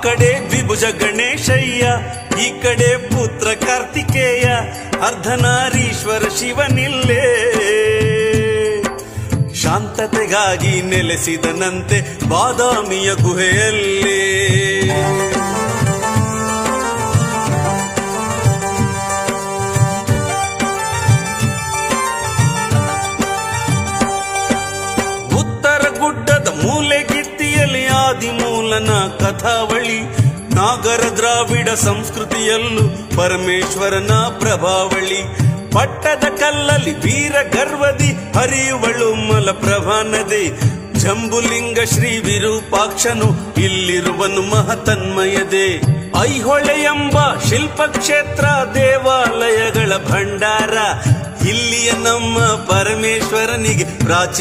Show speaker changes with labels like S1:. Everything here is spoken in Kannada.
S1: ಕಡೆ ದ್ವಿಭುಜ ಗಣೇಶಯ್ಯ, ಈ ಕಡೆ ಪುತ್ರ ಕಾರ್ತಿಕೇಯ, ಅರ್ಧನಾರೀಶ್ವರ ಶಿವನಿಲ್ಲೇ ಶಾಂತತೆಗಾಗಿ ನೆಲೆಸಿದನಂತೆ ಬಾದಾಮಿಯ ಗುಹೆಯಲ್ಲೇ. ಉತ್ತರ ಗುಡ್ಡದ ಮೂಲೆಗಿತ್ತಿಯಲ್ಲಿ ಆದಿಮೂಲನ ಕಥಾವಳಿ, ನಾಗರ ದ್ರಾವಿಡ ಸಂಸ್ಕೃತಿಯಲ್ಲೂ ಪರಮೇಶ್ವರನ ಪ್ರಭಾವಳಿ. ಪಟ್ಟದ ಕಲ್ಲಲ್ಲಿ ವೀರ ಗರ್ವದಿ ಹರಿಯುವಳು ಮಲಪ್ರಭಾ ನದಿ, ಜಂಬುಲಿಂಗ ಶ್ರೀ ವಿರೂಪಾಕ್ಷನು ಇಲ್ಲಿರುವನು ಮಹತನ್ಮಯದೇ. ಐಹೊಳೆ ಎಂಬ ಶಿಲ್ಪಕ್ಷೇತ್ರ ದೇವಾಲಯಗಳ ಭಂಡಾರ, ಇಲ್ಲಿಯ ನಮ್ಮ ಪರಮೇಶ್ವರನಿಗೆ ಪ್ರಾಚೀನ